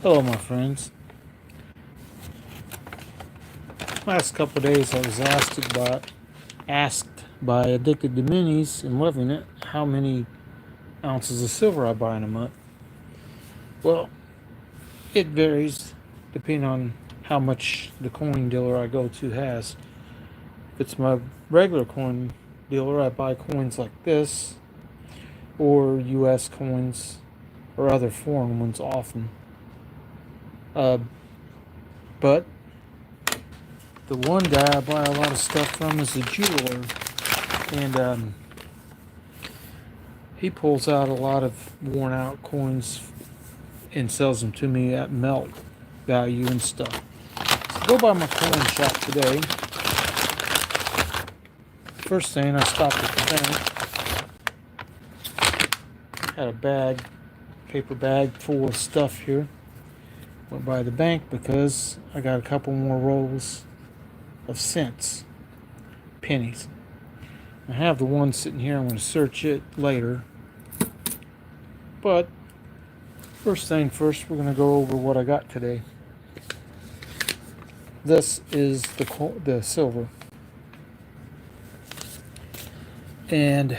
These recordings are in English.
Hello, my friends. Last couple of days, I was asked by Addicted to Minis and Loving It how many ounces of silver I buy in a month. Well, it varies depending on how much the coin dealer I go to has. If it's my regular coin dealer, I buy coins like this, or U.S. coins, or other foreign ones often. Uh, but the one guy I buy a lot of stuff from is a jeweler, and he pulls out a lot of worn out coins and sells them to me at melt value and stuff. So go by my coin shop today. First thing, I stopped at the bank. Had a paper bag full of stuff here. Went by the bank because I got a couple more rolls of cents, pennies. I have the one sitting here. I'm going to search it later. But first thing first, we're going to go over what I got today. This is the silver. And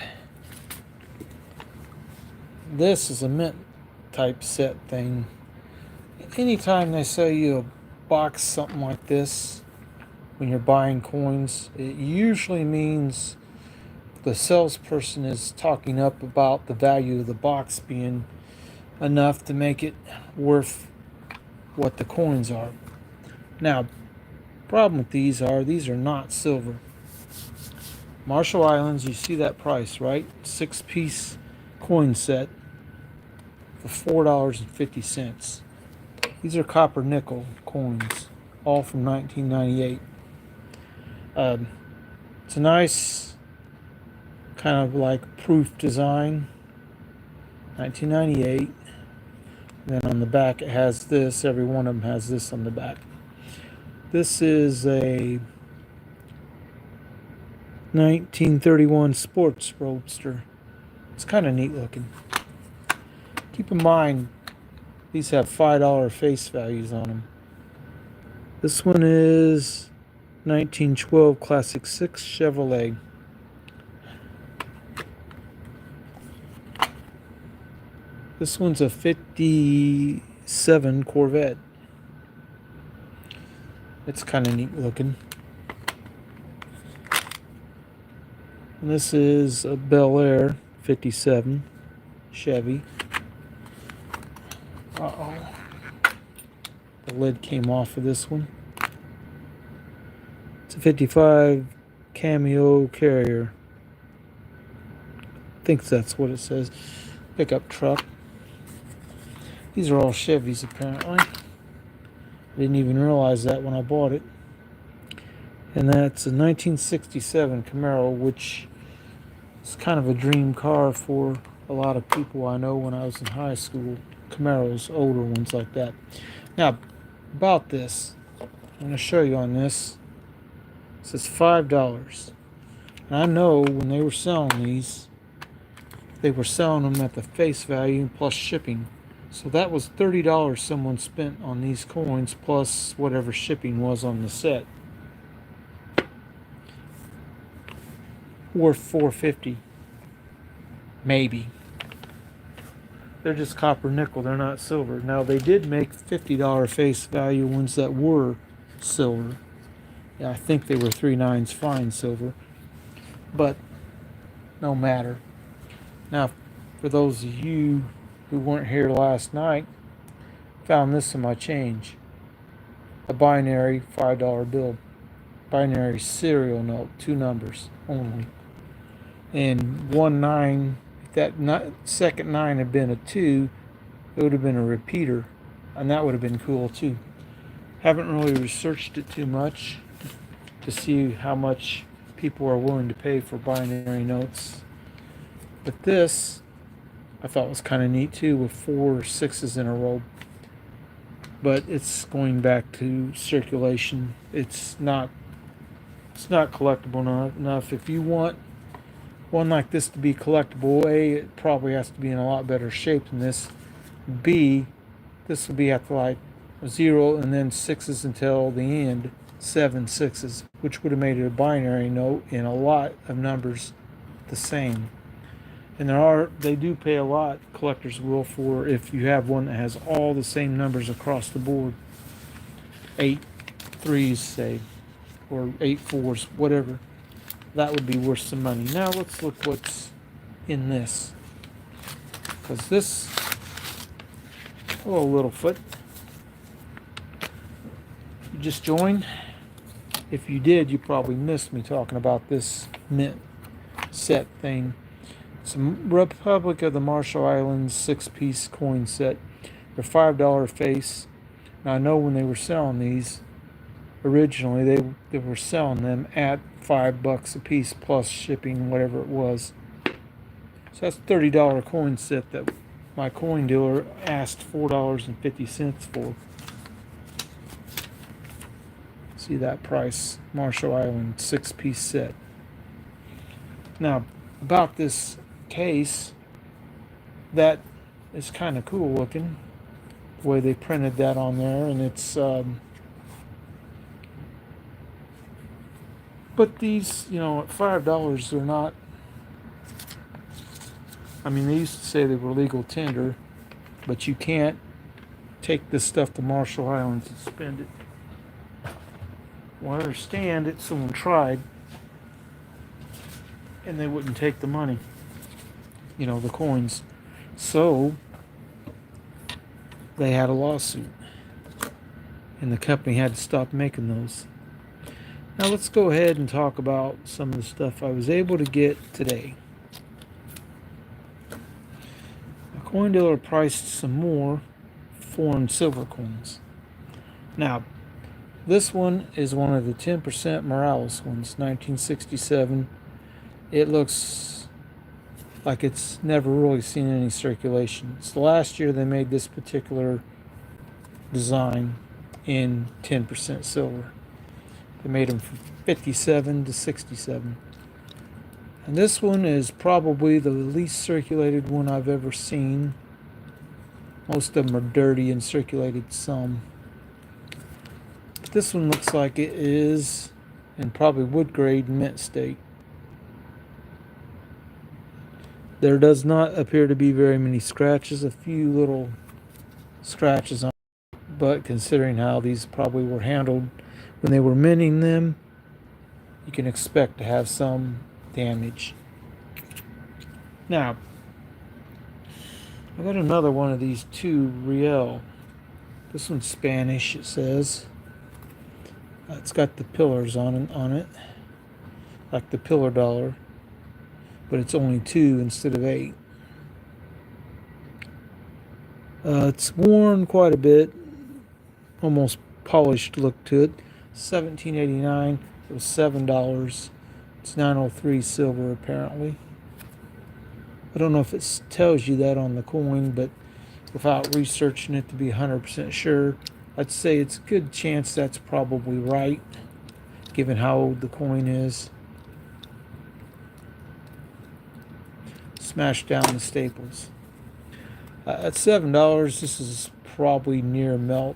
this is a mint type set thing. Anytime they sell you a box something like this, when you're buying coins, it usually means the salesperson is talking up about the value of the box being enough to make it worth what the coins are. Now, problem with these are not silver. Marshall Islands, you see that price, right? 6-piece coin set for $4.50. These are copper nickel coins, all from 1998. It's a nice kind of like proof design, 1998. Then on the back it has this. Every one of them has this on the back. This is a 1931 sports roadster. It's kind of neat looking. Keep in mind, these have $5 face values on them. This one is 1912 Classic 6 Chevrolet. This one's a 57 Corvette. It's kind of neat looking. And this is a Bel Air 57 Chevy. Uh-oh. The lid came off of this one. It's a 55 Cameo Carrier. I think that's what it says. Pickup truck. These are all Chevys apparently. I didn't even realize that when I bought it. And that's a 1967 Camaro, which is kind of a dream car for a lot of people I know when I was in high school. Camaros, older ones like that. Now, about this, I'm going to show you on this. It says $5. And I know when they were selling these, they were selling them at the face value plus shipping. So that was $30 someone spent on these coins plus whatever shipping was on the set. Worth $4.50. Maybe. They're just copper nickel, they're not silver. Now they did make $50 face value ones that were silver. Yeah, I think they were 3/9 fine silver. But no matter. Now, for those of you who weren't here last night, found this in my change. A binary $5 bill. Binary serial note, 2 numbers only. And 19, if that second 9 had been a 2, it would have been a repeater. And that would have been cool too. Haven't really researched it too much to see how much people are willing to pay for binary notes. But this, I thought was kind of neat too, with 4 6s in a row. But it's going back to circulation. It's not collectible enough. If you want one like this to be collectible, A, it probably has to be in a lot better shape than this. B, This will be at like 0 and then 6s until the end, 7 6s, which would have made it a binary note and a lot of numbers the same. And they do pay a lot, collectors will, for if you have one that has all the same numbers across the board. 8 3s, say, or 8 4s, whatever. That would be worth some money. Now let's look what's in this. Because this, oh, Littlefoot, you just joined? If you did, you probably missed me talking about this mint set thing. It's a Republic of the Marshall Islands 6-piece coin set. They're $5 face. Now I know when they were selling these, originally they were selling them at $5 a piece plus shipping, whatever it was. So that's $30 coin set that my coin dealer asked $4.50 for. See that price, Marshall Island 6-piece set. Now about this case, that is kind of cool looking, the way they printed that on there, and it's but these, you know, at $5, they're not, I mean, they used to say they were legal tender, but you can't take this stuff to Marshall Islands and spend it. Well, I understand it, someone tried, and they wouldn't take the money, you know, the coins. So they had a lawsuit, and the company had to stop making those. Now let's go ahead and talk about some of the stuff I was able to get today. A coin dealer priced some more foreign silver coins. Now, this one is one of the 10% Morales ones, 1967. It looks like it's never really seen any circulation. So last year they made this particular design in 10% silver. They made them from 57 to 67. And this one is probably the least circulated one I've ever seen. Most of them are dirty and circulated some. But this one looks like it is in probably wood grade mint state. There does not appear to be very many scratches, a few little scratches on it, but considering how these probably were handled when they were minting them, you can expect to have some damage. Now, I got another one of these 2 Riel. This one's Spanish, it says. It's got the pillars on it, like the pillar dollar, but it's only 2 instead of 8. It's worn quite a bit, almost polished look to it. $17.89. It was $7. It's 903 silver apparently. I don't know if it tells you that on the coin, but without researching it to be 100% sure, I'd say it's a good chance that's probably right, given how old the coin is. Smashed down the staples. At $7, this is probably near melt.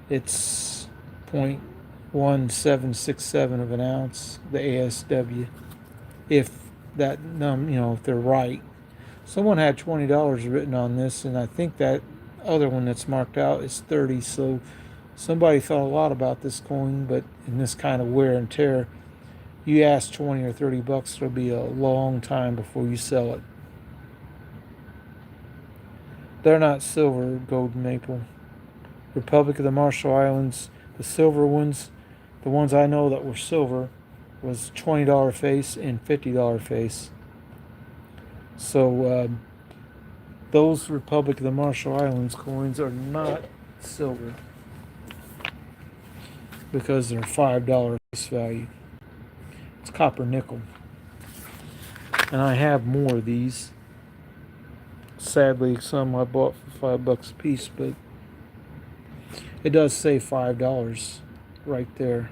It's 0.1767 of an ounce, the ASW, if that if they're right. Someone had $20 written on this, and I think that other one that's marked out is 30. So somebody thought a lot about this coin, but in this kind of wear and tear, you ask 20 or 30 bucks, it'll be a long time before you sell it. They're not silver, gold, maple. Republic of the Marshall Islands, the silver ones, the ones I know that were silver, was $20 face and $50 face. So those Republic of the Marshall Islands coins are not silver because they're $5 face value. It's copper nickel. And I have more of these. Sadly, some I bought for $5 a piece, but it does say $5 right there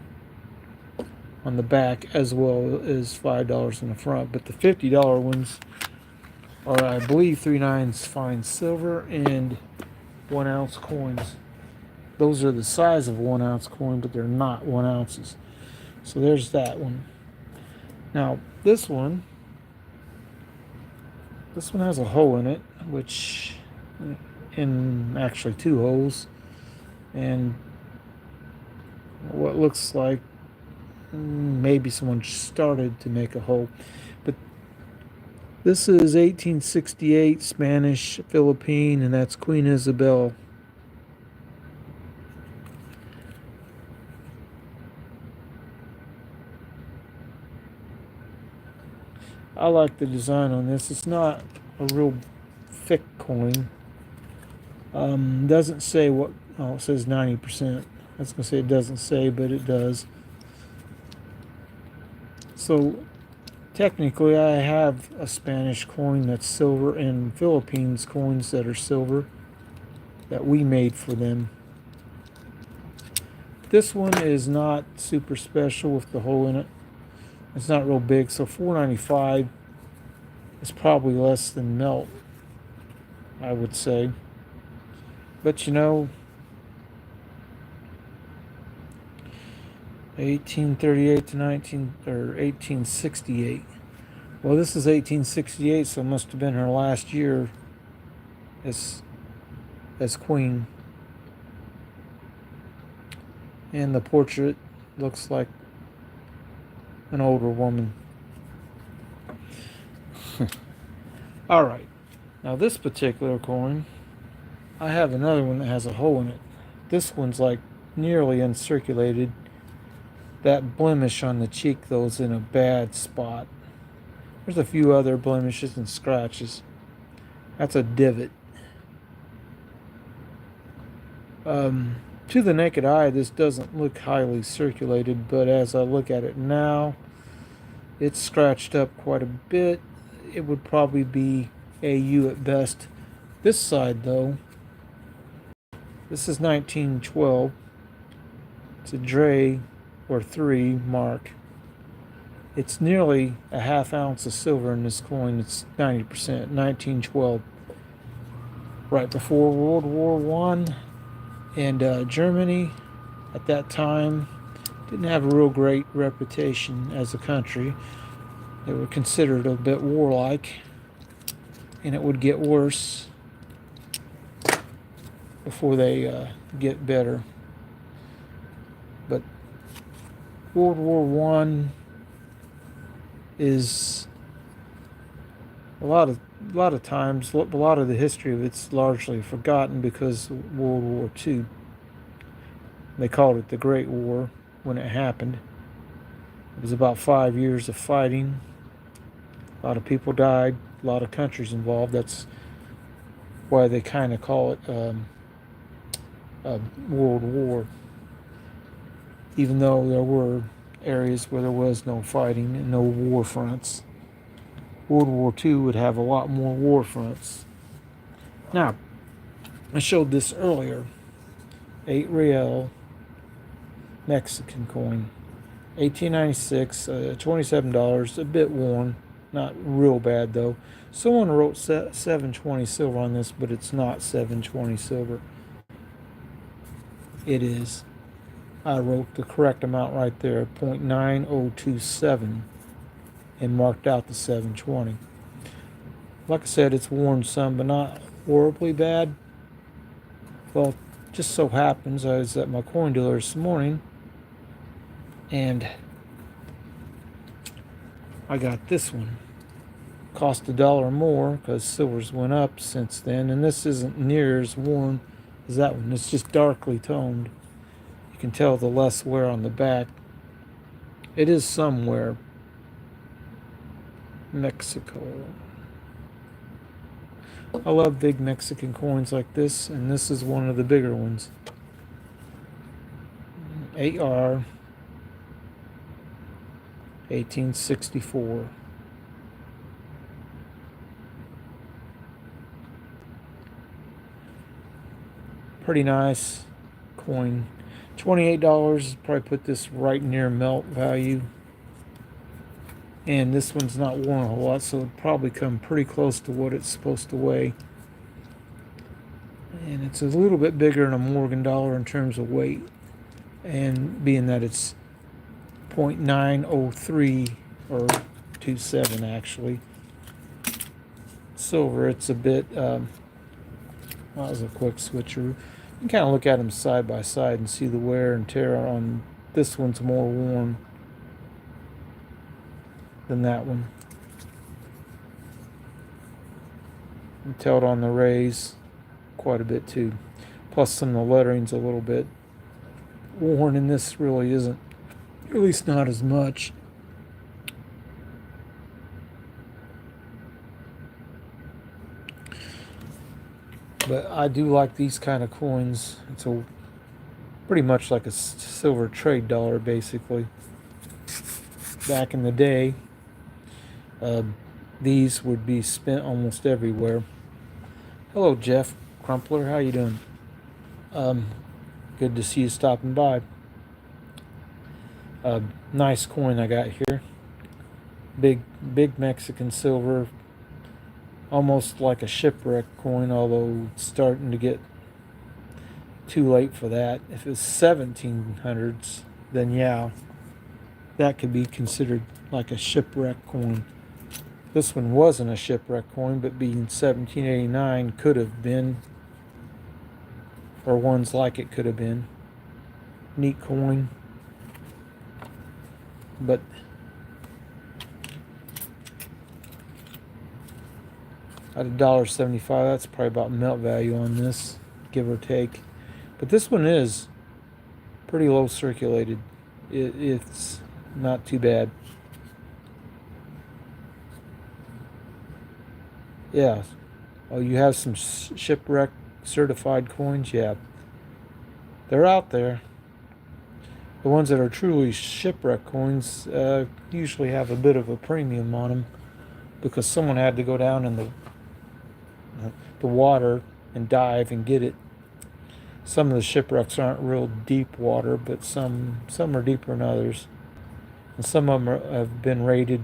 on the back, as well as $5 in the front. But the $50 ones are, I believe, 3/9 fine silver and 1 ounce coins. Those are the size of 1 ounce coin, but they're not 1 ounces. So there's that one. Now this one has a hole in it, which in actually 2 holes, and what looks like maybe someone started to make a hole. But this is 1868 Spanish Philippine, and that's Queen Isabel. I like the design on this. It's not a real thick coin. Doesn't say what. Oh, it says 90%. I was gonna say it doesn't say, but it does. So technically, I have a Spanish coin that's silver and Philippines coins that are silver that we made for them. This one is not super special with the hole in it. It's not real big, so $4.95 is probably less than melt, I would say. But you know, 1838 to 1868. Well, this is 1868, so it must have been her last year as queen. And the portrait looks like an older woman. All right. Now this particular coin, I have another one that has a hole in it. This one's like nearly uncirculated. That blemish on the cheek, though, is in a bad spot. There's a few other blemishes and scratches. That's a divot. To the naked eye, this doesn't look highly circulated, but as I look at it now, it's scratched up quite a bit. It would probably be AU at best. This side, though, this is 1912. It's a Dre or 3 mark. It's nearly a ½ ounce of silver in this coin. It's 90%, 1912. Right before World War I. And Germany at that time didn't have a real great reputation as a country. They were considered a bit warlike, and it would get worse before they get better. But World War I is a lot of times, a lot of the history of it's largely forgotten because of World War II. They called it the Great War when it happened. It was about 5 years of fighting. A lot of people died, a lot of countries involved. That's why they kind of call it a World War, even though there were areas where there was no fighting and no war fronts. World War II would have a lot more war fronts. Now, I showed this earlier. 8 real Mexican coin. 1896, $27, a bit worn. Not real bad though. Someone wrote 720 silver on this, but it's not 720 silver. It is. I wrote the correct amount right there, 0.9027, and marked out the 720. Like I said, it's worn some, but not horribly bad. Well, just so happens I was at my coin dealer this morning, and I got this one. Cost $1 more because silver's went up since then, and this isn't near as worn as that one. It's just darkly toned. You can tell the less wear on the back. It is somewhere. Mexico. I love big Mexican coins like this, and this is one of the bigger ones. AR 1864. Pretty nice coin. $28. Probably put this right near melt value. And this one's not worn a whole lot, so it'd probably come pretty close to what it's supposed to weigh. and it's a little bit bigger than a Morgan dollar in terms of weight, and being that it's 0.903 or 27 actually silver, it's a bit well, that was a quick switcheroo. You can kind of look at them side by side and see the wear and tear on this one's more worn than that one. You can tell it on the rays quite a bit too. Plus some of the lettering's a little bit worn, and this really isn't, at least not as much. But I do like these kind of coins. It's a pretty much like a silver trade dollar basically. Back in the day, these would be spent almost everywhere. Hello, Jeff Crumpler. How you doing? Good to see you stopping by. Nice coin I got here. Big Mexican silver. Almost like a shipwreck coin, although it's starting to get too late for that. If it's 1700s, then yeah, that could be considered like a shipwreck coin. This one wasn't a shipwreck coin, but being 1789 could have been, or ones like it could have been. Neat coin. But at $1.75, that's probably about melt value on this, give or take. But this one is pretty low circulated. It's not too bad. Yeah. Oh, you have some shipwreck certified coins? Yeah. They're out there. The ones that are truly shipwreck coins usually have a bit of a premium on them because someone had to go down in the water and dive and get it. Some of the shipwrecks aren't real deep water, but some are deeper than others. And some of them have been raided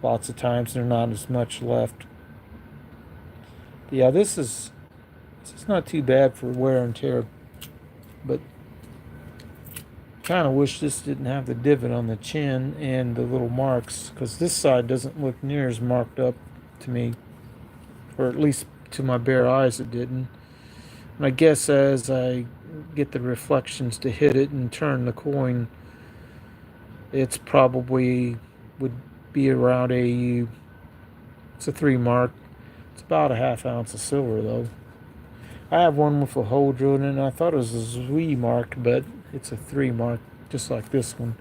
lots of times, and there's not as much left. But yeah, this is not too bad for wear and tear, but kind of wish this didn't have the divot on the chin and the little marks, because this side doesn't look near as marked up to me, or at least to my bare eyes it didn't. And I guess as I get the reflections to hit it and turn the coin, it's probably would be around it's a 3 mark. It's about a ½ ounce of silver though. I have one with a hole drilled in it, and I thought it was a Zui marked, but it's a 3 mark, just like this one.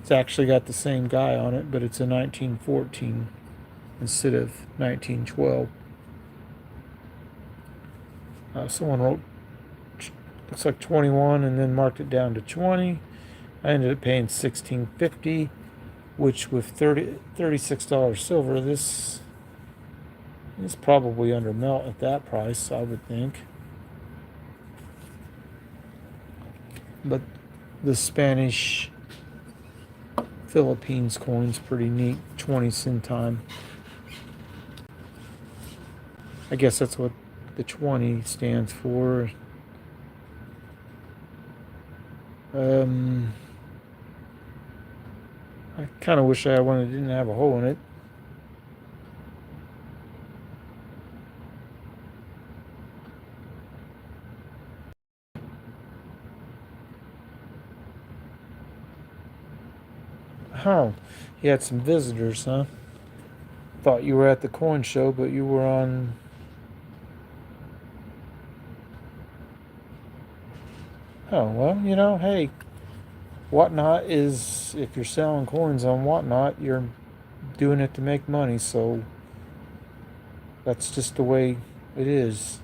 It's actually got the same guy on it, but it's a 1914 instead of 1912. Someone wrote, looks like 21, and then marked it down to 20. I ended up paying $16.50, which with $36 silver, this is probably under melt at that price, I would think. But the Spanish Philippines coin's pretty neat, 20 centime. I guess that's what the 20 stands for. I kind of wish I had one that didn't have a hole in it. Oh, you had some visitors, huh? Thought you were at the coin show, but you were on... Oh, well, you know, hey, Whatnot is, if you're selling coins on Whatnot, you're doing it to make money, so that's just the way it is.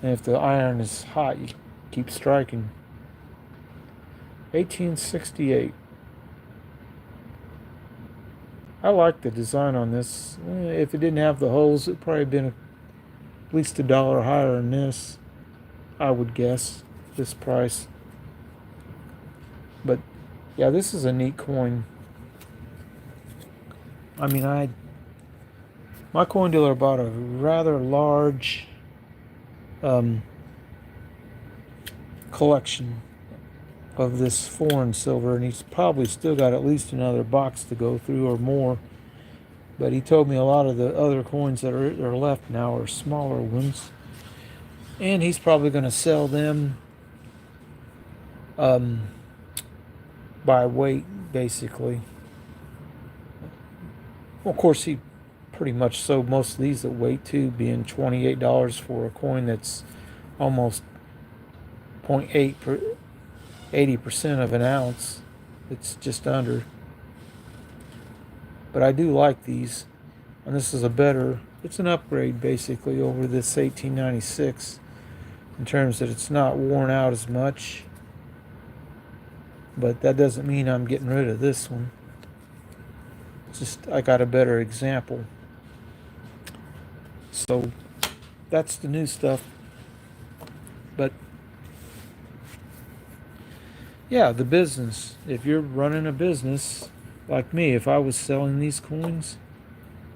And if the iron is hot, you keep striking. 1868. I like the design on this. If it didn't have the holes, it'd probably been at least $1 higher than this, I would guess, this price. But yeah, this is a neat coin. I mean, my coin dealer bought a rather large collection of this foreign silver, and he's probably still got at least another box to go through or more. But he told me a lot of the other coins that are left now are smaller ones, and he's probably going to sell them by weight, basically. Well, of course, he pretty much sold most of these at weight too, being $28 for a coin that's almost 80% of an ounce. It's just under. But I do like these, and this is it's an upgrade basically over this 1896 in terms that it's not worn out as much. But that doesn't mean I'm getting rid of this one. It's just I got a better example. So that's the new stuff. But yeah, the business. If you're running a business like me, if I was selling these coins,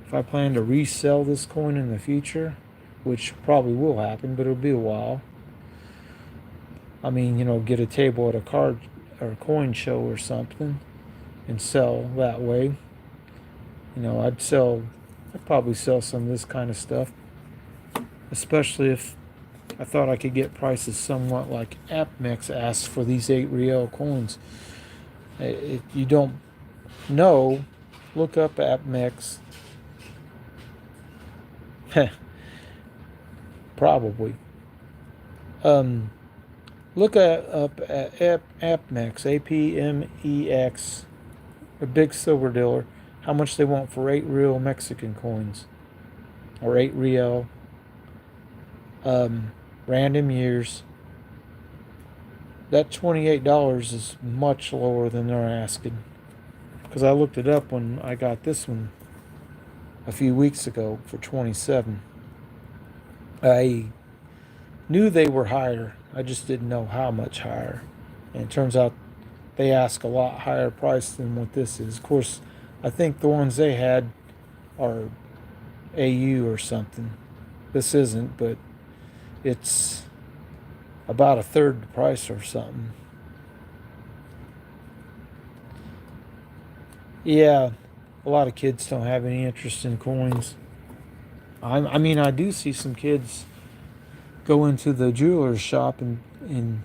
if I plan to resell this coin in the future, which probably will happen, but it'll be a while. I mean, get a table at a card or a coin show or something and sell that way. I'd probably sell some of this kind of stuff, especially if I thought I could get prices somewhat like AppMex asks for these 8 Riel coins. If you don't know, look up AppMex. Probably. Look up at AppMex, APMEX, a big silver dealer, how much they want for 8 real Mexican coins, or 8 Riel. Random years. That $28 is much lower than they're asking. Because I looked it up when I got this one a few weeks ago for 27. I knew they were higher. I just didn't know how much higher. And it turns out they ask a lot higher price than what this is. Of course, I think the ones they had are AU or something. This isn't, but it's about a third the price or something. Yeah, a lot of kids don't have any interest in coins. I mean, I do see some kids go into the jeweler's shop and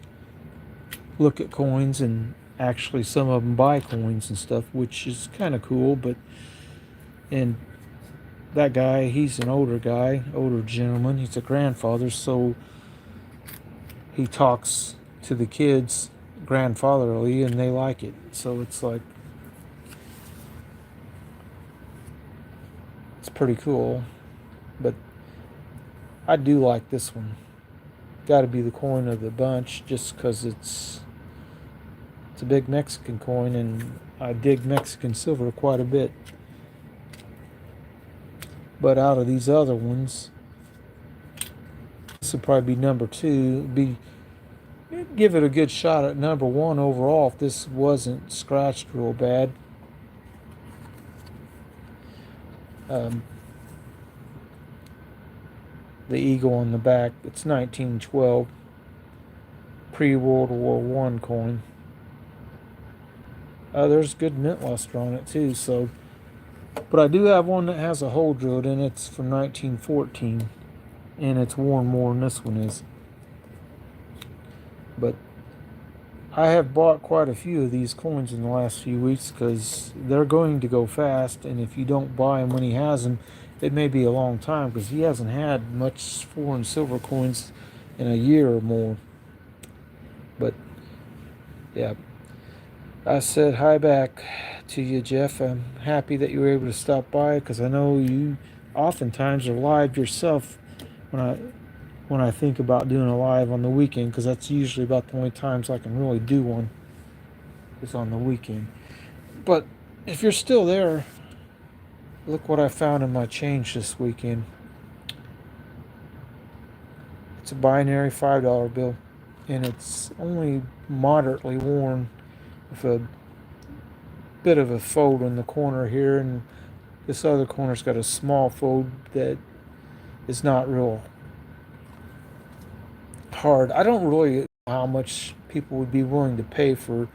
look at coins, and actually some of them buy coins and stuff, which is kind of cool. And that guy, he's an older gentleman. He's a grandfather, so he talks to the kids grandfatherly, and they like it. So it's pretty cool. But I do like this one. Got to be the coin of the bunch, just because it's a big Mexican coin, and I dig Mexican silver quite a bit. But out of these other ones, this would probably be number 2. Give it a good shot at number 1 overall if this wasn't scratched real bad. The eagle on the back, it's 1912, pre-World War I coin. There's good mint luster on it too. So, but I do have one that has a hole drilled in it. It's from 1914, and it's worn more than this one is. But I have bought quite a few of these coins in the last few weeks because they're going to go fast, and if you don't buy them when he has them, it may be a long time, because he hasn't had much foreign silver coins in a year or more. But yeah, I said hi back to you, Jeff. I'm happy that you were able to stop by, because I know you oftentimes are live yourself when I think about doing a live on the weekend, because that's usually about the only times I can really do one, is on the weekend. But if you're still there, look what I found in my change this weekend. It's a binary $5 bill, and it's only moderately worn with a bit of a fold in the corner here, and this other corner's got a small fold that is not real hard. I don't really how much people would be willing to pay for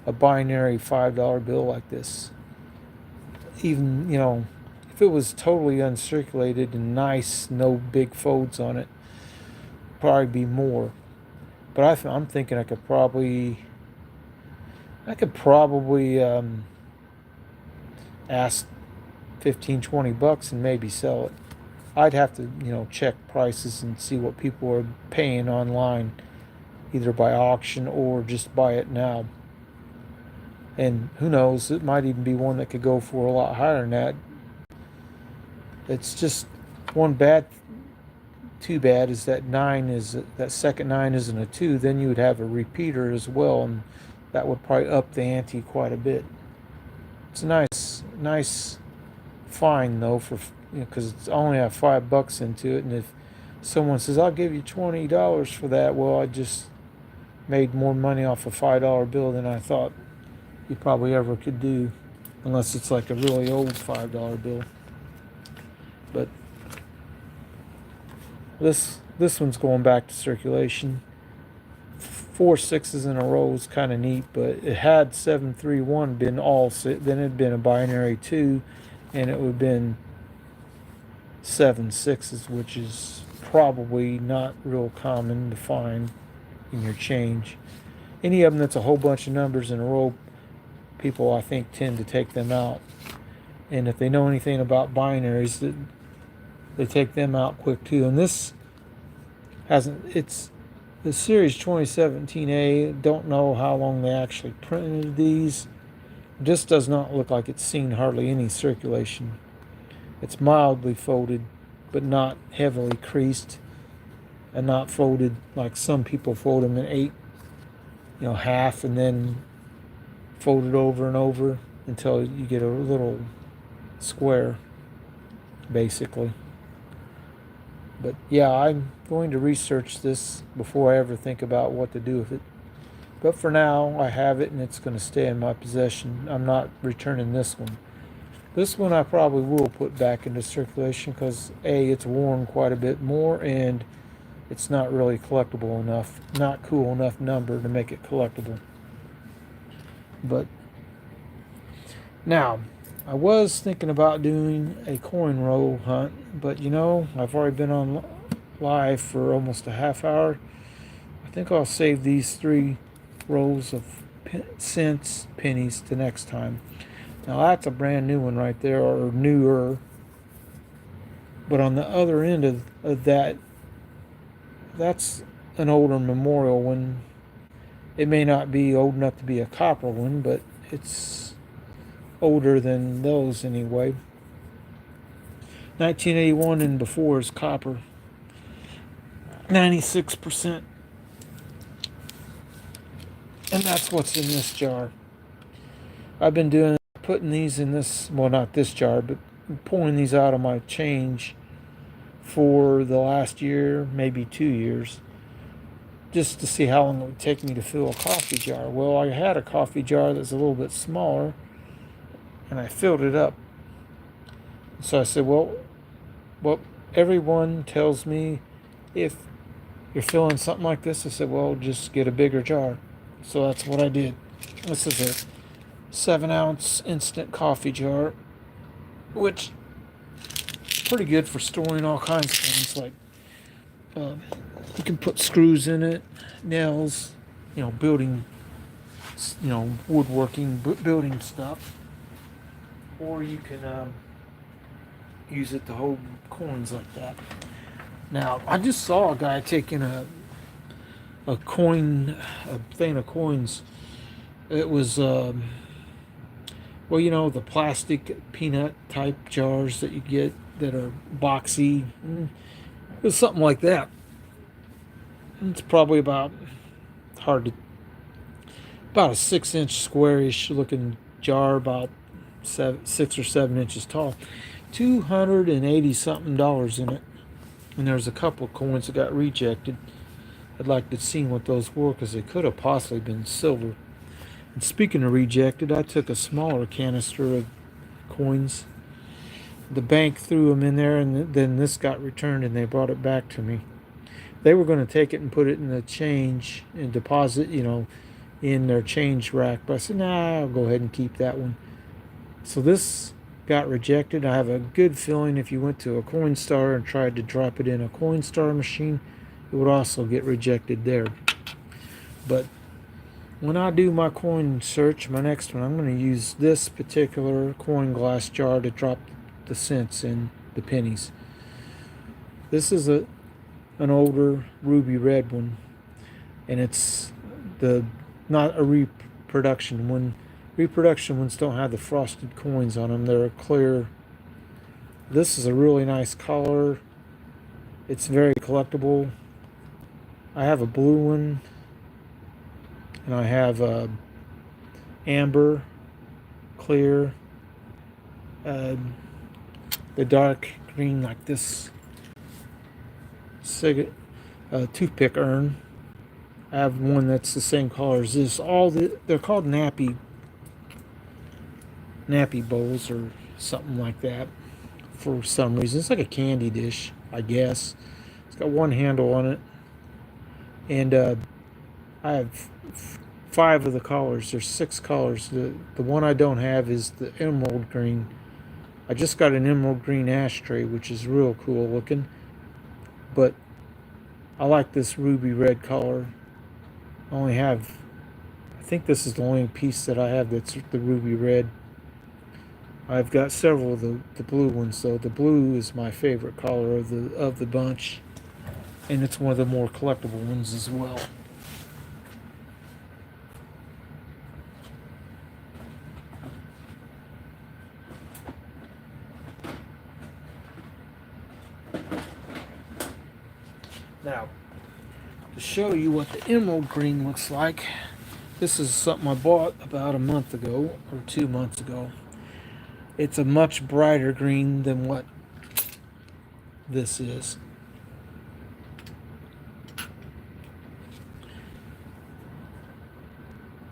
a binary $5 bill like this. Even, if it was totally uncirculated and nice, no big folds on it, probably be more. But I'm thinking I could probably ask 15, $20 and maybe sell it. I'd have to, check prices and see what people are paying online, either by auction or just buy it now. And who knows, it might even be one that could go for a lot higher than that. It's just too bad is that second 9 isn't a 2. Then you would have a repeater as well, and that would probably up the ante quite a bit. It's a nice find though, for because it's only have $5 into it, and if someone says I'll give you $20 for that, well, I just made more money off a $5 bill than I thought you probably ever could do, unless it's like a really old $5 bill. But this one's going back to circulation. 4 6s in a row is kind of neat, but it had 731 been all then it'd been a binary 2, and it would have been 7 6s, which is probably not real common to find in your change. Any of them that's a whole bunch of numbers in a row, people I think tend to take them out. And if they know anything about binaries, they take them out quick too. And this it's the Series 2017A. Don't know how long they actually printed these. This does not look like it's seen hardly any circulation. It's mildly folded, but not heavily creased, and not folded like some people fold them in 8, half, and then fold it over and over until you get a little square, basically. But yeah, I'm going to research this before I ever think about what to do with it. But for now, I have it, and it's going to stay in my possession. I'm not returning this one. This one I probably will put back into circulation because A, it's worn quite a bit more, and it's not really collectible enough, not cool enough number to make it collectible. But now, I was thinking about doing a coin roll hunt, but I've already been on live for almost a half hour. I think I'll save these 3 rolls of cents, pennies to next time. Now that's a brand new one right there, or newer. But on the other end of that, that's an older memorial one. It may not be old enough to be a copper one, but it's older than those anyway. 1981 and before is copper. 96%. And that's what's in this jar. I've been putting these in this, well, not this jar, but pulling these out of my change for the last year, maybe 2 years, just to see how long it would take me to fill a coffee jar. Well, I had a coffee jar that's a little bit smaller, and I filled it up. So I said, well, everyone tells me if you're filling something like this, I said, well, just get a bigger jar. So that's what I did. This is a 7-ounce instant coffee jar, which is pretty good for storing all kinds of things. Like you can put screws in it, nails, building, woodworking, building stuff, or you can use it to hold coins like that. Now, I just saw a guy taking a thing of coins. It was the plastic peanut type jars that you get that are boxy. It was something like that. It's probably about a 6-inch squarish looking jar, about 6 or 7 inches tall. $280 something in it, and there's a couple of coins that got rejected. I'd like to see what those were, because they could have possibly been silver. And speaking of rejected, I took a smaller canister of coins. The bank threw them in there, and then this got returned, and they brought it back to me. They were going to take it and put it in the change and deposit, in their change rack. But I said, nah, I'll go ahead and keep that one. So this got rejected. I have a good feeling if you went to a Coinstar and tried to drop it in a Coinstar machine, it would also get rejected there. But when I do my coin search, my next one, I'm going to use this particular coin glass jar to drop the cents and the pennies. This is an older ruby red one, and it's not a reproduction one. Reproduction ones don't have the frosted coins on them. They're clear. This is a really nice color. It's very collectible. I have a blue one, and I have a amber, clear, the dark green like this toothpick urn. I have one that's the same color as this. They're called nappy bowls or something like that for some reason. It's like a candy dish, I guess. It's got one handle on it, and I have 5 of the colors. There's 6 colors. The one I don't have is the emerald green. I just got an emerald green ashtray, which is real cool looking, but I like this ruby red color. I think this is the only piece that I have that's the ruby red. I've got several of the blue ones, though. The blue is my favorite color of the bunch, and it's one of the more collectible ones as well. Now, to show you what the emerald green looks like, this is something I bought about a month ago or 2 months ago. It's a much brighter green than what this is.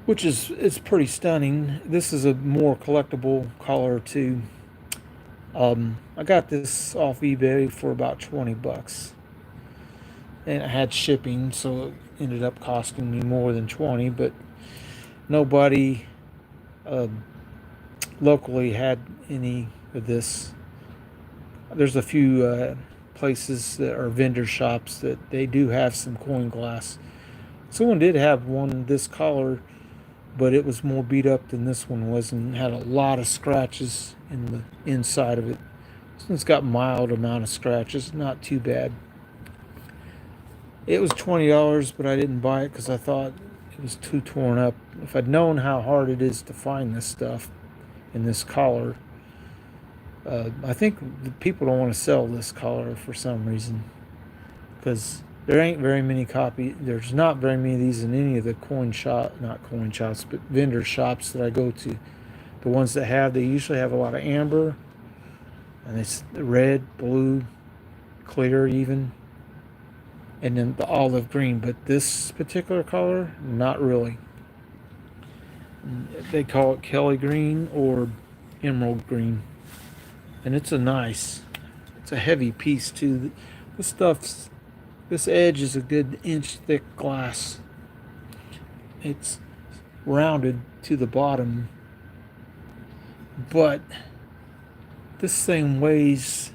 It's pretty stunning. This is a more collectible color too. I got this off eBay for about 20 bucks. And it had shipping, so it ended up costing me more than 20, but nobody locally had any of this. There's a few places that are vendor shops that they do have some coin glass. Someone did have one this color, but it was more beat up than this one was and had a lot of scratches in the inside of it. This one's got mild amount of scratches, not too bad. It was $20, but I didn't buy it because I thought it was too torn up. If I'd known how hard it is to find this stuff in this collar, I think the people don't want to sell this collar for some reason, because there ain't very many copies. There's not very many of these in any of the not coin shops, but vendor shops that I go to. The ones that have, they usually have a lot of amber, and it's red, blue, clear even, and then the olive green. But this particular color, not really. They call it Kelly green or emerald green, and it's a heavy piece too. This edge is a good inch thick glass. It's rounded to the bottom, but this thing weighs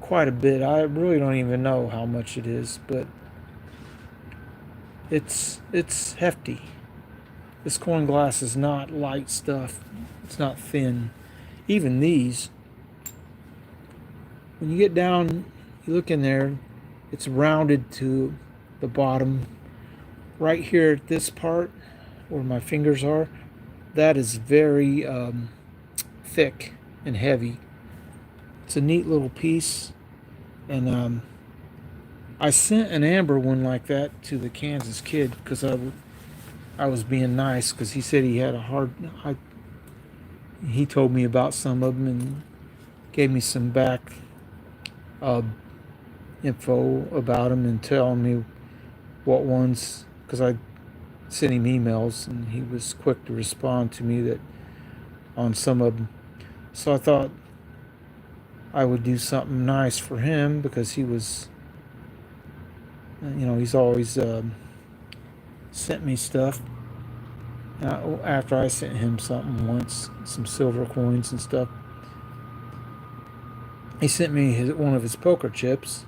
quite a bit. I really don't even know how much it is, but it's hefty. This coin glass is not light stuff. It's not thin. Even these, when you get down, you look in there, it's rounded to the bottom. Right here at this part where my fingers are, that is very thick and heavy. It's a neat little piece, and I sent an amber one like that to the Kansas kid because I was being nice, because he said he had he told me about some of them and gave me some back info about them and telling me what ones, because I sent him emails and he was quick to respond to me that on some of them. So I thought I would do something nice for him, because he was You know, he's always sent me stuff. After I sent him something once, some silver coins and stuff, he sent me one of his poker chips.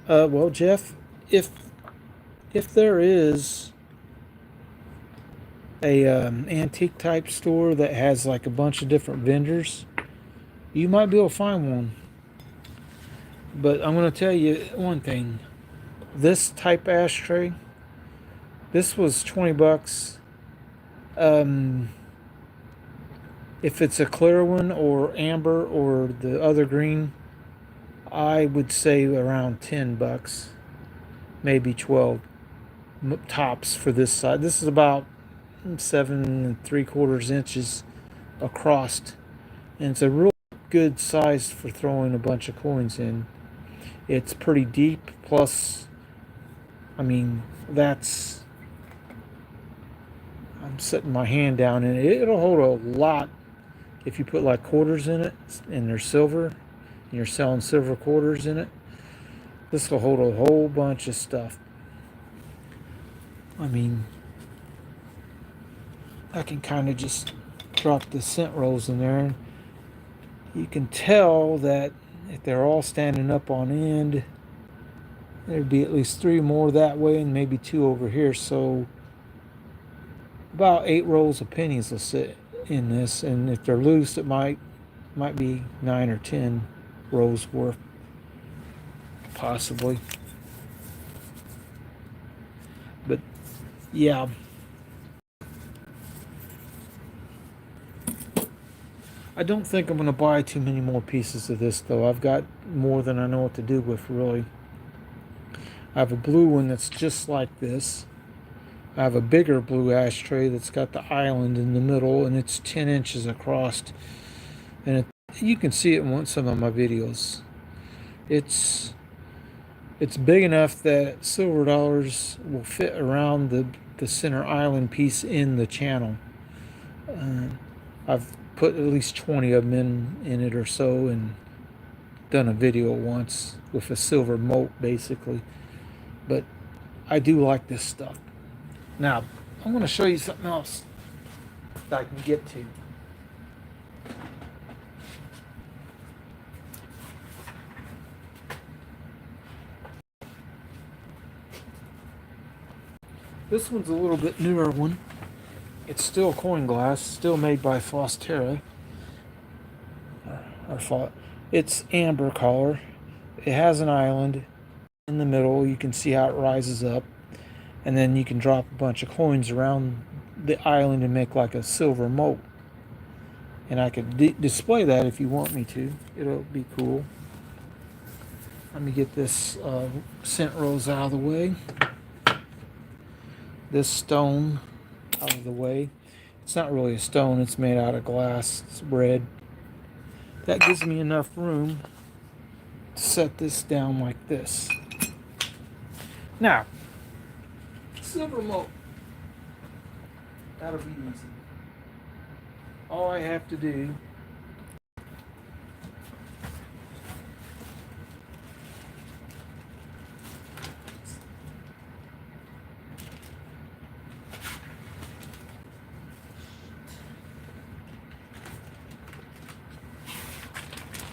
Well, Jeff, if if there is a antique type store that has like a bunch of different vendors, you might be able to find one. But I'm going to tell you one thing: this type ashtray, this was $20. Um, if it's a clear one or amber or the other green, I would say around $10, maybe 12 tops for this side. This is about 7 3/4 inches across, and it's a real good size for throwing a bunch of coins in. It's pretty deep. Plus, I mean, that's I'm setting my hand down in it. It'll hold a lot if you put like quarters in it, and they're silver, and you're selling silver quarters in it. This will hold a whole bunch of stuff. I mean, I can kind of just drop the cent rolls in there, and you can tell that if they're all standing up on end, there'd be at least 3 more that way and maybe 2 over here. So about 8 rolls of pennies will sit in this, and if they're loose, it might be 9 or 10 rolls worth, possibly. But yeah, I don't think I'm going to buy too many more pieces of this, though. I've got more than I know what to do with, really. I have a blue one that's just like this. I have a bigger blue ashtray that's got the island in the middle, and it's 10 inches across. And you can see it in some of my videos. It's big enough that silver dollars will fit around the center island piece in the channel. I've put at least 20 of them in it or so, and done a video once with a silver moat, basically. But I do like this stuff. Now, I'm going to show you something else that I can get to. This one's a little bit newer one. It's still coin glass, still made by Fostera. It's amber color. It has an island in the middle. You can see how it rises up, and then you can drop a bunch of coins around the island and make like a silver moat. And I could display that if you want me to. It'll be cool. Let me get this cent rolls out of the way. This stone out of the way. It's not really a stone, it's made out of glass. It's red. That gives me enough room to set this down like this. Now, silver moat. That'll be easy. All I have to do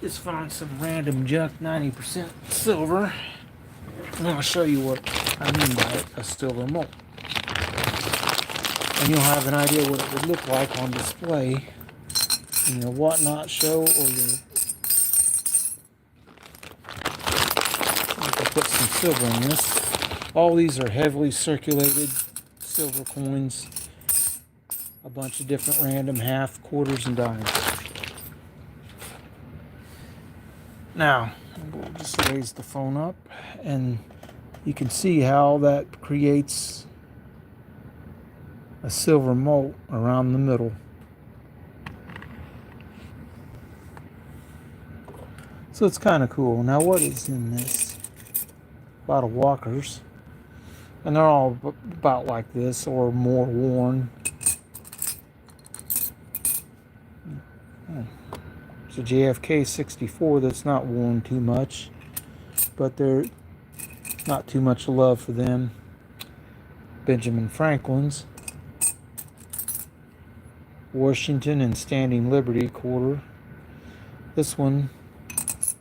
is find some random junk, 90% silver, and I'll show you what I mean by a silver moat. And you'll have an idea what it would look like on display in your whatnot show, or your... I can put some silver in this. All these are heavily circulated silver coins. A bunch of different random half, quarters, and dimes. Now, we'll just raise the phone up, and you can see how that creates a silver moat around the middle. So it's kind of cool. Now, what is in this? A lot of walkers, and they're all about like this or more worn. It's a JFK 64 that's not worn too much, but there's not too much love for them. Benjamin Franklin's, Washington and Standing Liberty quarter. This one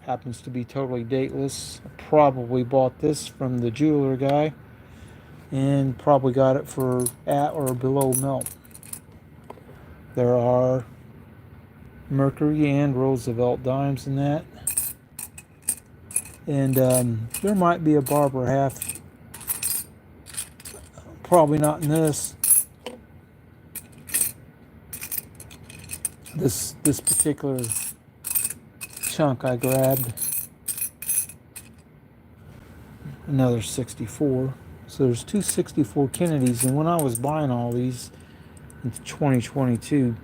happens to be totally dateless. I probably bought this from the jeweler guy and probably got it for at or below melt. There are Mercury and Roosevelt dimes in that. And there might be a barber half. Probably not in this. This particular chunk I grabbed. Another 64. So there's two 64 Kennedys, and when I was buying all these in 2022,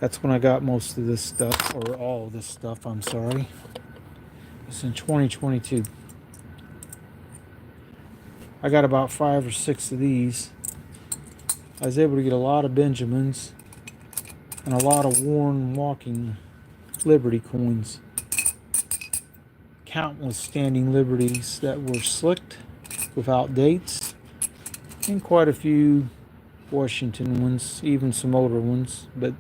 that's when I got most of this stuff, or all of this stuff, I'm sorry. It's in 2022. I got about 5 or 6 of these. I was able to get a lot of Benjamins and a lot of worn walking Liberty coins. Countless Standing Liberties that were slicked without dates, and quite a few Washington ones, even some older ones, but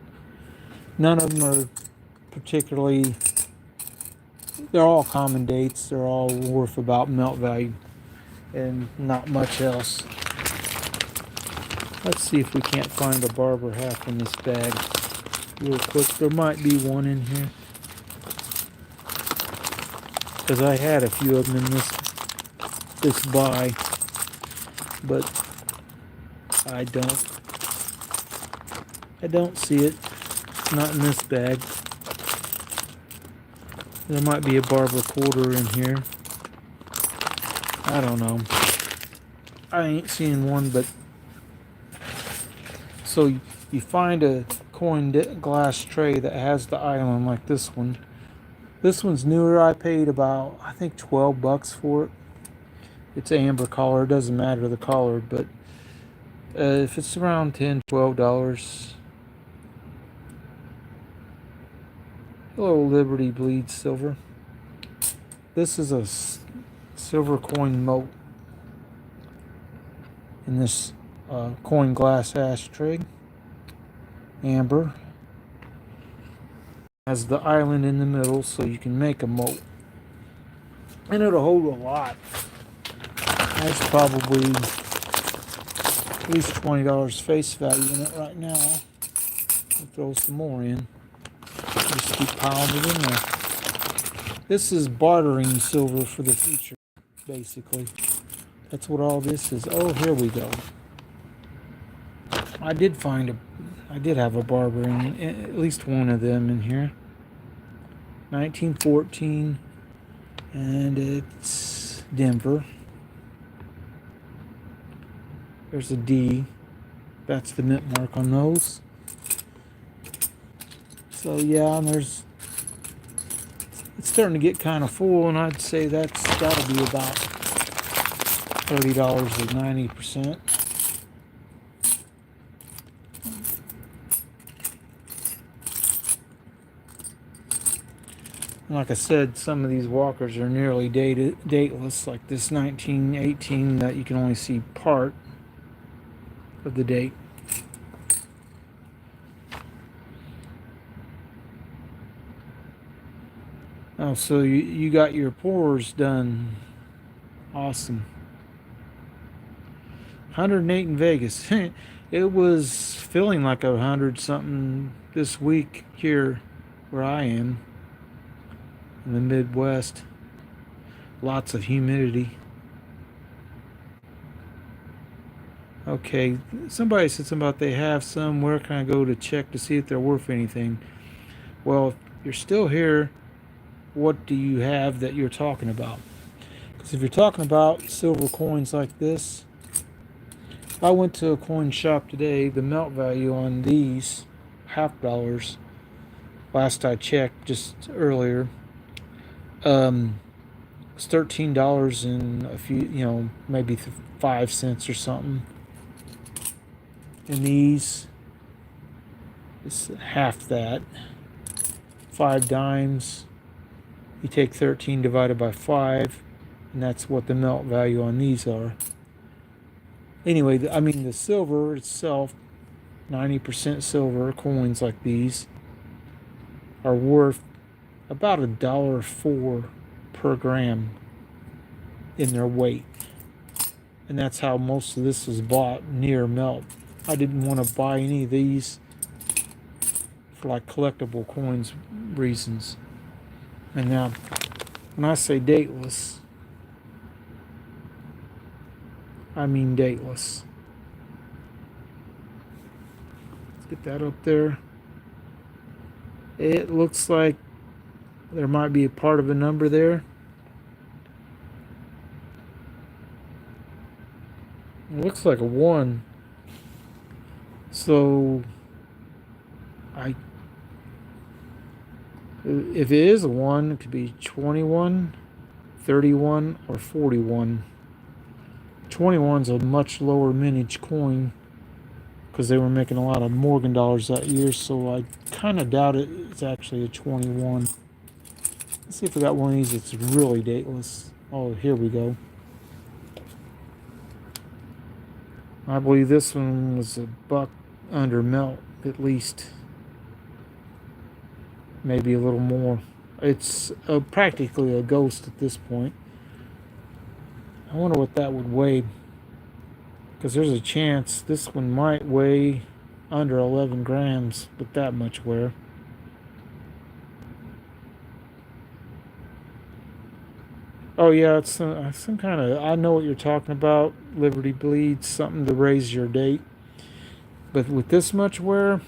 none of them are particularly, they're all common dates, they're all worth about melt value and not much else. Let's see if we can't find a barber half in this bag real quick. There might be one in here, because I had a few of them in this buy, but I don't see it. It's not in this bag. There might be a barber quarter in here. I don't know. I ain't seen one, but so you find a coin glass tray that has the island like this one. This one's newer. I paid about, I think, $12 for it. It's amber color. It doesn't matter the color, but if it's around $10, $12. Hello, Liberty Bleed Silver. This is a silver coin moat in this coin glass ashtray. Amber. Has the island in the middle, so you can make a moat. And it'll hold a lot. That's probably at least $20 face value in it right now. I'll throw some more in. Just keep piling it in there. This is bartering silver for the future, basically. That's what all this is. Oh, here we go. I did have a barber in, at least one of them in here. 1914, and it's Denver. There's a D. That's the mint mark on those. So yeah, and it's starting to get kind of full, and I'd say that's got to be about $30 or 90%. Like I said, some of these walkers are nearly dateless, like this 1918 that you can only see part of the date. Oh, so you got your pores done. Awesome. 108 in Vegas. It was feeling like 100 something this week here where I am in the Midwest. Lots of humidity. Okay, somebody said something about they have some. Where can I go to check to see if they're worth anything? Well, if you're still here, what do you have that you're talking about? Because if you're talking about silver coins like this, I went to a coin shop today. The melt value on these $50, last I checked just earlier, it's $13 and a few, maybe 5 cents or something. And these is half that. 5 dimes. You take 13 divided by 5, and that's what the melt value on these are. Anyway, I mean, the silver itself, 90% silver coins like these, are worth about $1.04 per gram in their weight. And that's how most of this was bought near melt. I didn't want to buy any of these for like collectible coins reasons. And now, when I say dateless, I mean dateless. Let's get that up there. It looks like there might be a part of a number there. It looks like a 1. So, if it is a 1, it could be 21, 31, or 41. 21's a much lower mintage coin because they were making a lot of Morgan dollars that year, so I kind of doubt it's actually a 21. Let's see if we got one of these that's really dateless. Oh, here we go. I believe this one was $1 under melt, at least. Maybe a little more. It's practically a ghost at this point. I wonder what that would weigh, because there's a chance this one might weigh under 11 grams with that much wear. Oh yeah, it's some kind of, I know what you're talking about, Liberty Bleeds, something to raise your date. But with this much wear,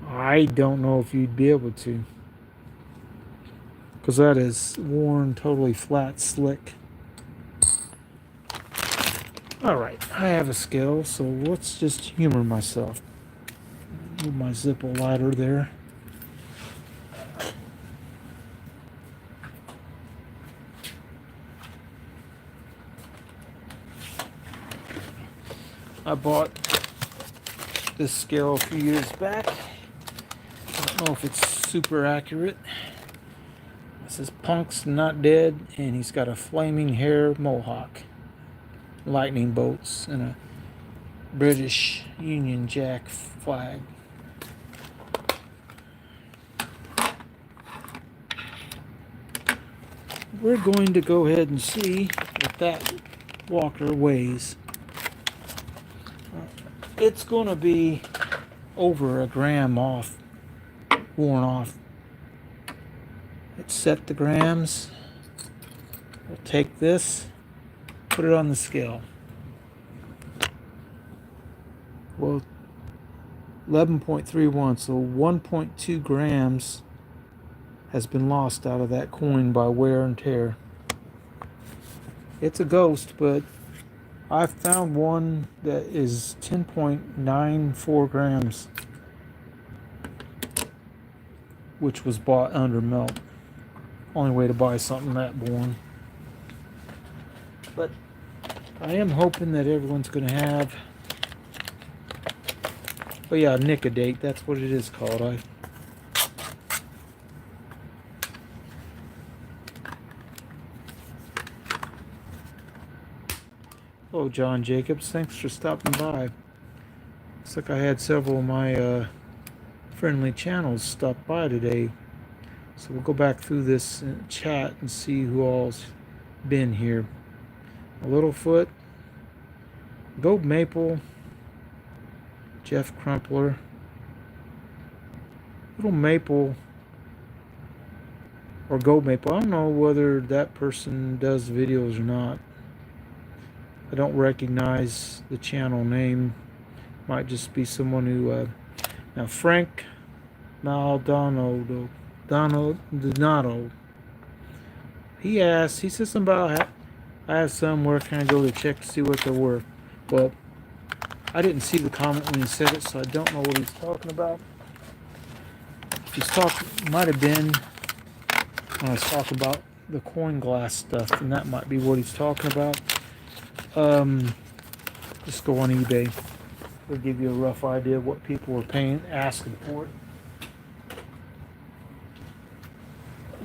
I don't know if you'd be able to. Because that is worn totally flat, slick. Alright, I have a scale, so let's just humor myself. Move my Zippo lighter there. I bought this scale a few years back. I don't know if it's super accurate. It says Punk's not dead, and he's got a flaming hair mohawk, lightning bolts, and a British Union Jack flag. We're going to go ahead and see what that walker weighs. It's going to be over a gram off, worn off. Let's set the grams. We'll take this, put it on the scale. Well, 11.31, so 1.2 grams has been lost out of that coin by wear and tear. It's a ghost, but I found one that is 10.94 grams, which was bought under melt. Only way to buy something that worn. But I am hoping that everyone's going to have, oh yeah, Nicodate, that's what it is called. Hello, John Jacobs. Thanks for stopping by. Looks like I had several of my friendly channels stop by today. So we'll go back through this chat and see who all's been here. Littlefoot, Gold Maple, Jeff Crumpler, Little Maple, or Gold Maple. I don't know whether that person does videos or not. I don't recognize the channel name. Might just be someone who now Frank Maldonado Donato. He says something about I have some, where can I go to check to see what they're worth? Well, I didn't see the comment when he said it, so I don't know what he's talking about. He's talking, might have been when I was talking about the coin glass stuff, and that might be what he's talking about. Just go on eBay. It'll give you a rough idea of what people were asking for it.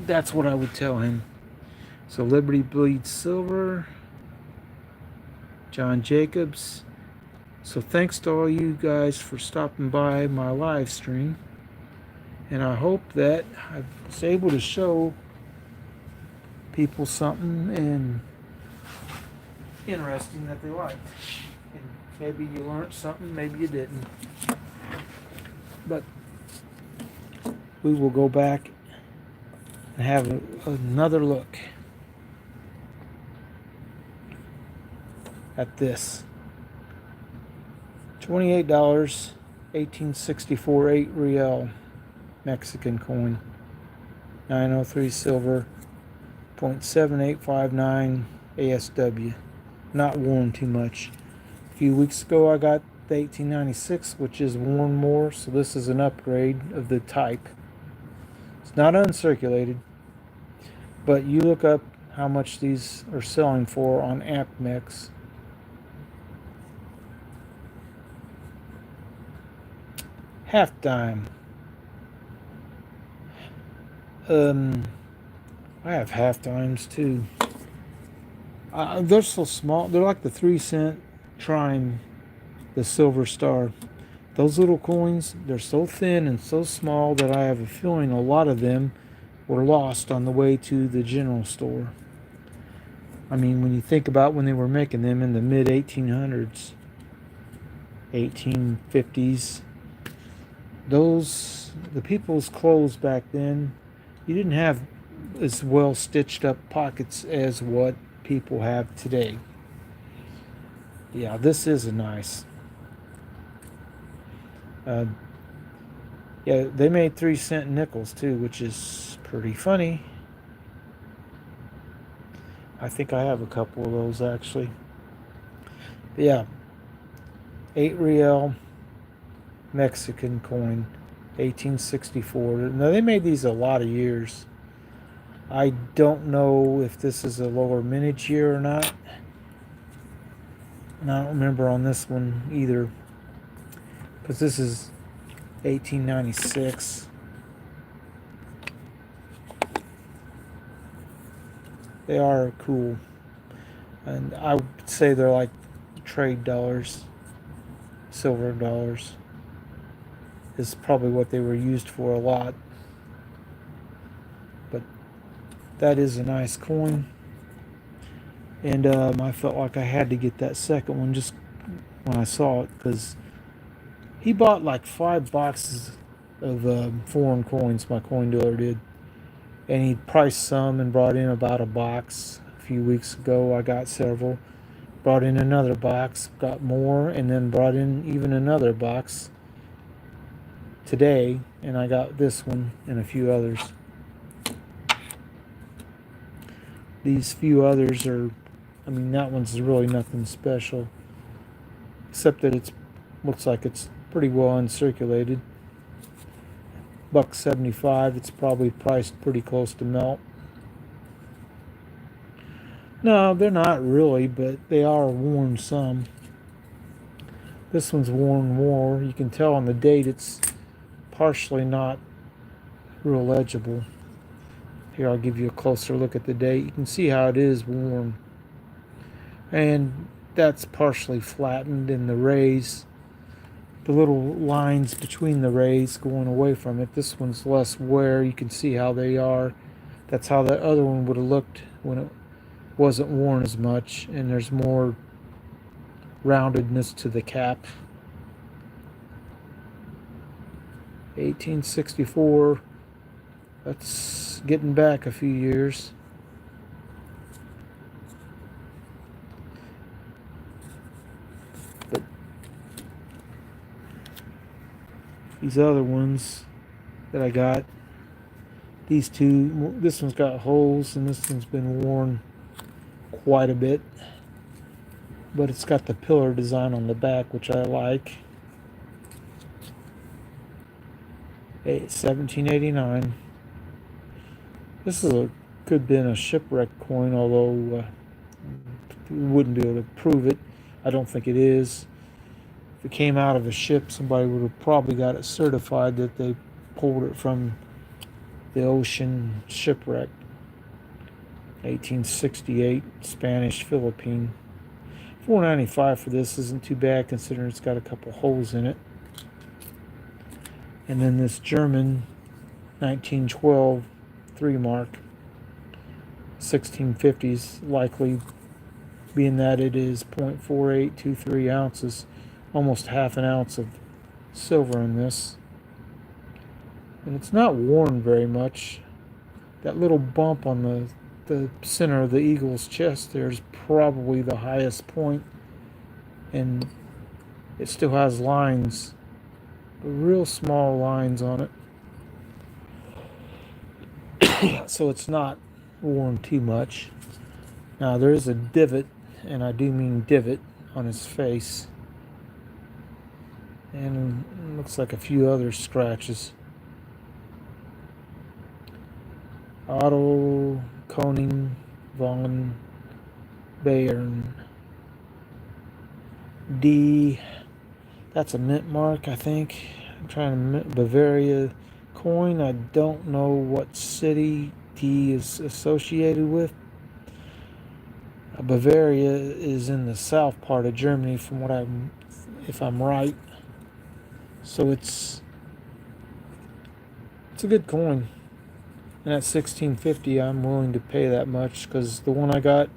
That's what I would tell him. So Liberty bleeds silver. John Jacobs. So thanks to all you guys for stopping by my live stream. And I hope that I was able to show people something and interesting that they liked. And maybe you learned something, maybe you didn't. But we will go back and have another look at this. $28, 1864 8 real Mexican coin. 903 silver, 0.7859 ASW. Not worn too much. A few weeks ago I got the 1896, which is worn more, so this is an upgrade of the type. It's not uncirculated, but you look up how much these are selling for on AppMex. Half dime. I have half dimes too. They're so small. They're like the 3-cent Trime, the Silver Star. Those little coins, they're so thin and so small that I have a feeling a lot of them were lost on the way to the general store. I mean, when you think about when they were making them in the mid-1800s, 1850s, the people's clothes back then, you didn't have as well stitched up pockets as what people have today. Yeah, this is a nice. Yeah, they made 3-cent nickels too, which is pretty funny. I think I have a couple of those actually. But yeah, 8 real Mexican coin, 1864. Now they made these a lot of years. I don't know if this is a lower mintage year or not. And I don't remember on this one either, because this is 1896. They are cool, and I would say they're like trade dollars. Silver dollars is probably what they were used for a lot. But that is a nice coin, and I felt like I had to get that second one just when I saw it, because he bought like 5 boxes of foreign coins, my coin dealer did, and he priced some and brought in about a box a few weeks ago. I got several, brought in another box, got more, and then brought in even another box today, and I got this one and a few others. These few others are, I mean, that one's really nothing special, except that it looks like it's pretty well uncirculated. $1.75. It's probably priced pretty close to melt. No, they're not really, but they are worn some. This one's worn more. You can tell on the date it's partially not real legible. Here, I'll give you a closer look at the date. You can see how it is worn. And that's partially flattened in the rays. The little lines between the rays going away from it. This one's less wear. You can see how they are. That's how the other one would have looked when it wasn't worn as much, and there's more roundedness to the cap. 1864. That's getting back a few years. But these other ones that I got, these two, this one's got holes and this one's been worn quite a bit, but it's got the pillar design on the back, which I like. 1789. This could have been a shipwreck coin, although we wouldn't be able to prove it. I don't think it is. If it came out of a ship, somebody would have probably got it certified that they pulled it from the ocean shipwreck, 1868, Spanish Philippine. $4.95 for this isn't too bad considering it's got a couple holes in it. And then this German 1912 3 mark, 1650s, likely being that it is 0.4823 ounces, almost half an ounce of silver in this. And it's not worn very much. That little bump on the center of the eagle's chest there is probably the highest point, and it still has lines, real small lines on it. So it's not worn too much. Now there is a divot, and I do mean divot, on his face, and it looks like a few other scratches. Otto Koning von Bayern D. That's a mint mark, I think. I'm trying to mint Bavaria coin. I don't know what city D is associated with. Bavaria is in the south part of Germany, from what if I'm right. So it's a good coin. And at $16.50, I'm willing to pay that much, because the one I got,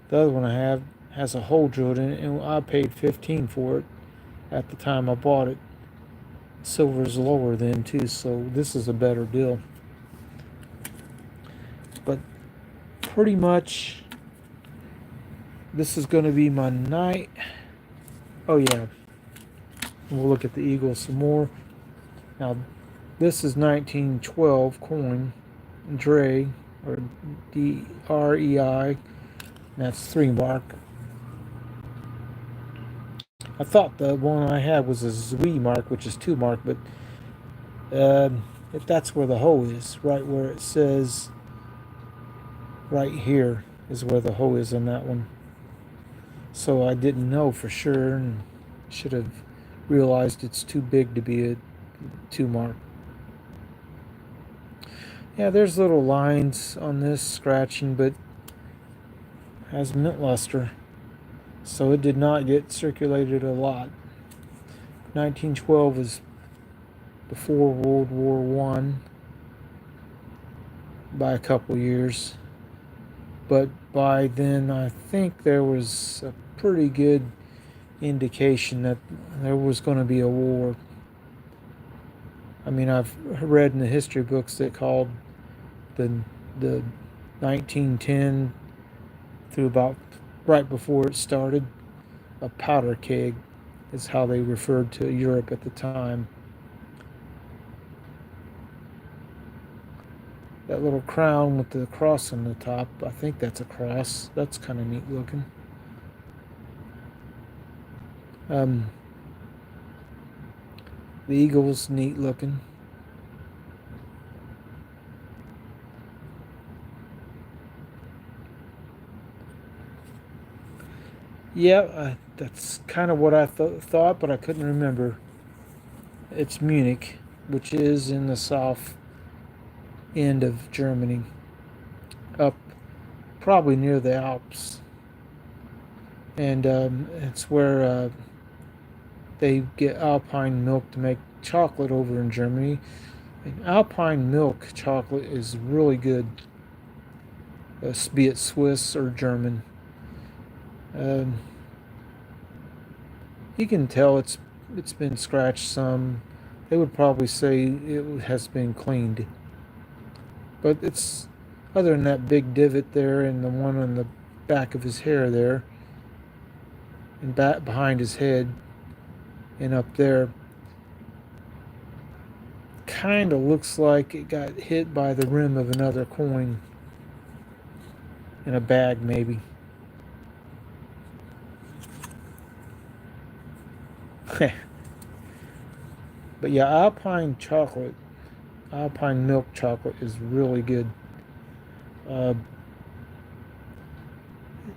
the other one I have, has a hole drilled in it, and I paid $15 for it at the time I bought it. Silver's lower then too, so this is a better deal. But pretty much, this is going to be my night. Oh yeah, we'll look at the eagle some more. Now, this is 1912 coin, Drei, or D-R-E-I. That's 3 mark. I thought the one I had was a Zui mark, which is 2 mark, but if that's where the hole is, right where it says, right here is where the hole is on that one. So I didn't know for sure, and should have realized it's too big to be a 2 mark. Yeah, there's little lines on this scratching, but has mint luster, so it did not get circulated a lot. 1912 was before World War I by a couple years, but by then I think there was a pretty good indication that there was going to be a war. I mean, I've read in the history books they called the 1910 through about right before it started a powder keg, is how they referred to Europe at the time. That little crown with the cross on the top, I think that's a cross. That's kind of neat looking. The eagle's neat looking. Yeah, that's kind of what I thought, but I couldn't remember. It's Munich, which is in the south end of Germany, up probably near the Alps. And it's where they get alpine milk to make chocolate over in Germany. And alpine milk chocolate is really good, be it Swiss or German. You can tell it's been scratched some. They would probably say it has been cleaned, but it's, other than that big divot there and the one on the back of his hair there, and back behind his head, and up there, kind of looks like it got hit by the rim of another coin in a bag, maybe. But yeah, alpine milk chocolate is really good.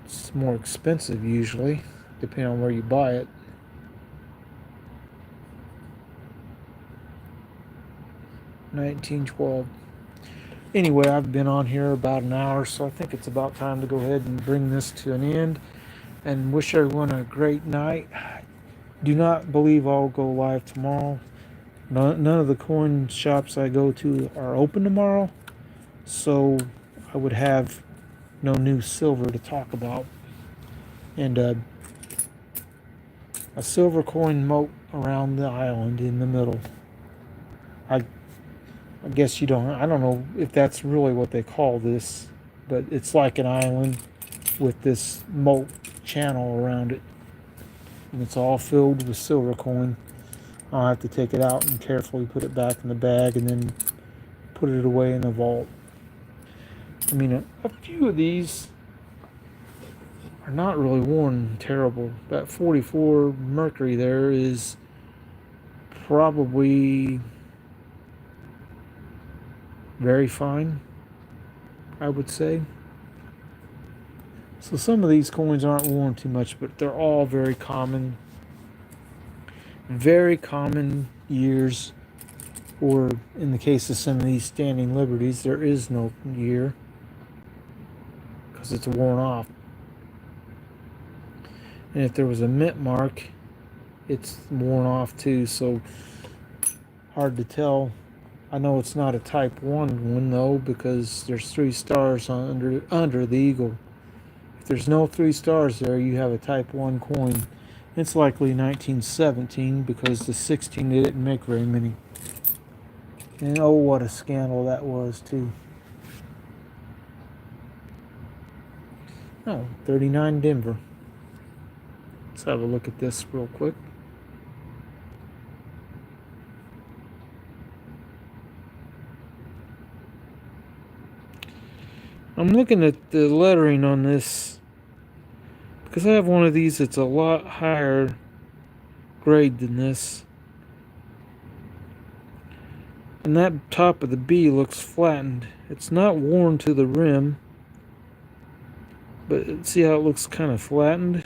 It's more expensive usually, depending on where you buy it. $19.12. Anyway, I've been on here about an hour, so I think it's about time to go ahead and bring this to an end and wish everyone a great night. Do not believe I'll go live tomorrow. None of the coin shops I go to are open tomorrow, so I would have no new silver to talk about. And a silver coin moat around the island in the middle. I guess you don't. I don't know if that's really what they call this, but it's like an island with this moat channel around it, and it's all filled with silver coin. I'll have to take it out and carefully put it back in the bag and then put it away in the vault. I mean, a few of these are not really worn terrible. That 44 mercury there is probably very fine, I would say. So some of these coins aren't worn too much, but they're all very common years, or in the case of some of these standing liberties, there is no year because it's worn off. And if there was a mint mark, it's worn off too, so hard to tell. I know it's not a type 1 one though, because there's 3 stars under the eagle. If there's no 3 stars there, you have a type 1 coin. It's likely 1917 because the 16 they didn't make very many. And oh, what a scandal that was too. Oh, 39 Denver. Let's have a look at this real quick. I'm looking at the lettering on this because I have one of these that's a lot higher grade than this. And that top of the B looks flattened. It's not worn to the rim, but see how it looks kind of flattened?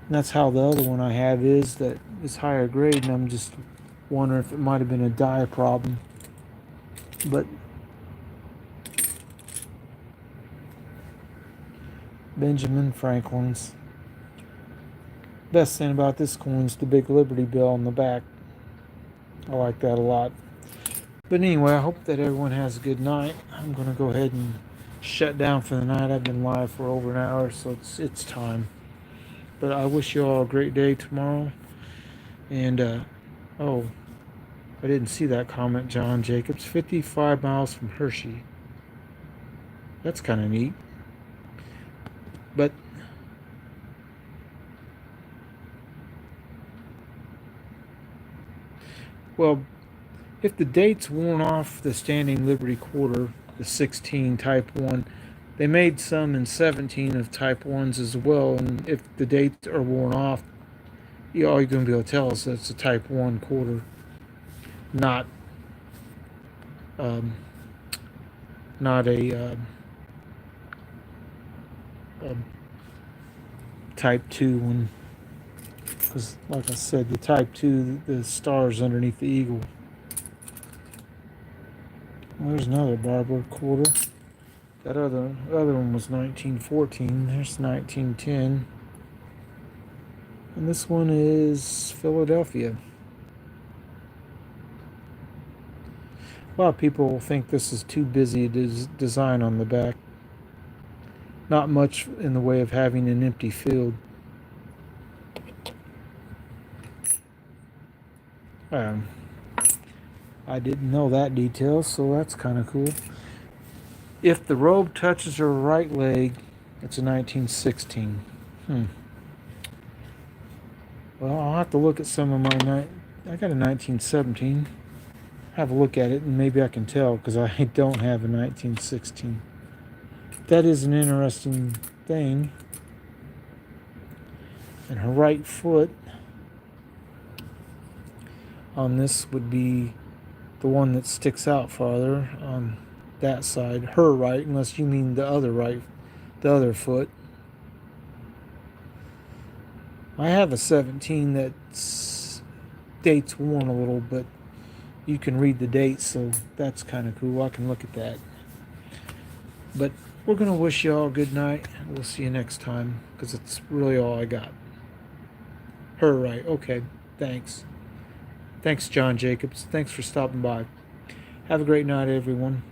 And that's how the other one I have is, that is higher grade, and I'm just wondering if it might have been a die problem. But Benjamin Franklin's. Best thing about this coin is the big Liberty Bell on the back. I like that a lot. But anyway, I hope that everyone has a good night. I'm going to go ahead and shut down for the night. I've been live for over an hour, so it's time. But I wish you all a great day tomorrow. And, oh, I didn't see that comment, John Jacobs. 55 miles from Hershey. That's kind of neat. But well, if the date's worn off the Standing Liberty Quarter, the 16 Type 1, they made some in 17 of Type 1s as well, and if the dates are worn off, all you're going to be able to tell is that it's a Type 1 quarter, not a Type 2 one. Because, like I said, the Type 2, the stars underneath the eagle. Well, there's another barber quarter. That other one was 1914. There's 1910. And this one is Philadelphia. A lot of people think this is too busy a design on the back. Not much in the way of having an empty field. I didn't know that detail, so that's kind of cool. If the robe touches her right leg, it's a 1916. Well, I'll have to look at some of my I got a 1917. Have a look at it, and maybe I can tell, because I don't have a 1916. That is an interesting thing. And her right foot on this would be the one that sticks out farther on that side. Her right, unless you mean the other right, the other foot. I have a 17 that's dates worn a little, but you can read the dates, so that's kind of cool. I can look at that. But we're going to wish you all a good night. We'll see you next time, because it's really all I got. Her right. Okay. Thanks. Thanks, John Jacobs. Thanks for stopping by. Have a great night, everyone.